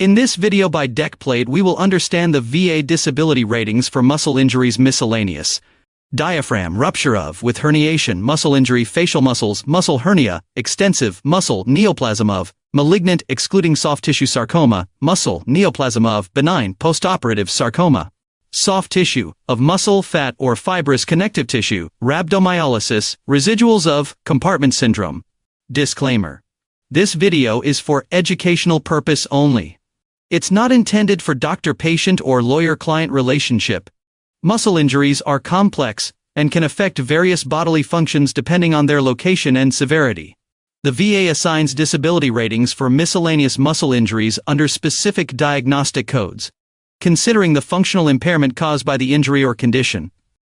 In this video by Deckplate we will understand the VA disability ratings for muscle injuries miscellaneous. Diaphragm, rupture of, with herniation, muscle injury, facial muscles, muscle hernia, extensive, muscle, neoplasm of, malignant, excluding soft tissue sarcoma, muscle, neoplasm of, benign, postoperative sarcoma. Soft tissue, of muscle, fat or fibrous connective tissue, rhabdomyolysis, residuals of, compartment syndrome. Disclaimer. This video is for educational purpose only. It's not intended for doctor-patient or lawyer-client relationship. Muscle injuries are complex and can affect various bodily functions depending on their location and severity. The VA assigns disability ratings for miscellaneous muscle injuries under specific diagnostic codes, considering the functional impairment caused by the injury or condition.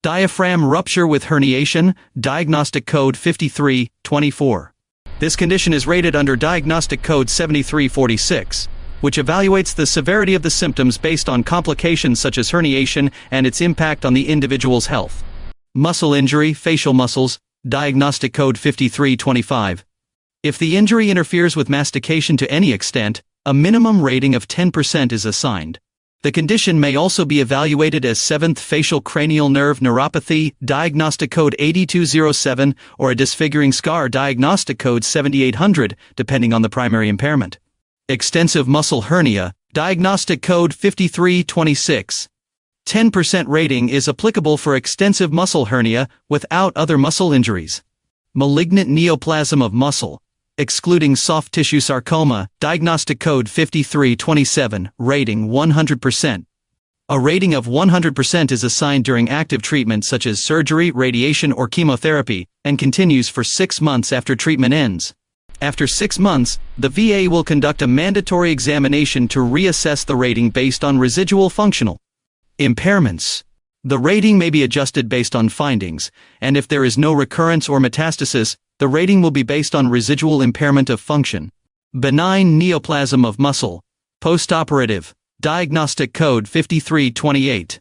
Diaphragm rupture with herniation, diagnostic code 5324. This condition is rated under diagnostic code 7346. Which evaluates the severity of the symptoms based on complications such as herniation and its impact on the individual's health. Muscle injury, facial muscles, diagnostic code 5325. If the injury interferes with mastication to any extent, a minimum rating of 10% is assigned. The condition may also be evaluated as 7th facial cranial nerve neuropathy, diagnostic code 8207, or a disfiguring scar, diagnostic code 7800, depending on the primary impairment. Extensive muscle hernia, diagnostic code 5326. 10% rating is applicable for extensive muscle hernia without other muscle injuries. Malignant neoplasm of muscle, excluding soft tissue sarcoma, diagnostic code 5327, rating 100%. A rating of 100% is assigned during active treatment such as surgery, radiation or chemotherapy, and continues for 6 months after treatment ends. After 6 months, the VA will conduct a mandatory examination to reassess the rating based on residual functional impairments. The rating may be adjusted based on findings, and if there is no recurrence or metastasis, the rating will be based on residual impairment of function. Benign neoplasm of muscle, postoperative, diagnostic code 5328.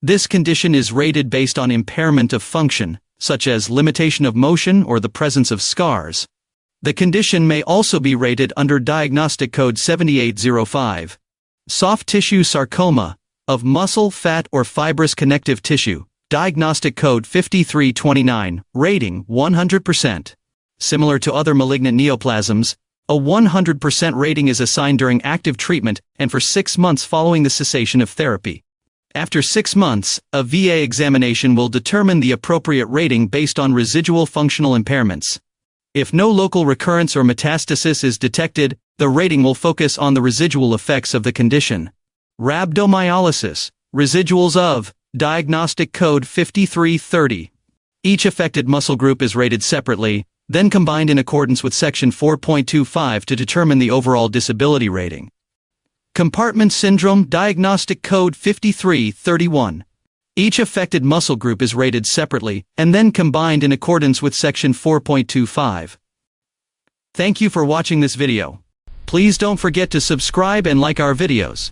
This condition is rated based on impairment of function, such as limitation of motion or the presence of scars. The condition may also be rated under diagnostic code 7805. Soft tissue sarcoma, of muscle, fat or fibrous connective tissue, diagnostic code 5329, rating 100%. Similar to other malignant neoplasms, a 100% rating is assigned during active treatment and for 6 months following the cessation of therapy. After 6 months, a VA examination will determine the appropriate rating based on residual functional impairments. If no local recurrence or metastasis is detected, the rating will focus on the residual effects of the condition. Rhabdomyolysis, residuals of, diagnostic code 5330. Each affected muscle group is rated separately, then combined in accordance with section 4.25 to determine the overall disability rating. Compartment syndrome, diagnostic code 5331. Each affected muscle group is rated separately, and then combined in accordance with section 4.25. Thank you for watching this video. Please don't forget to subscribe and like our videos.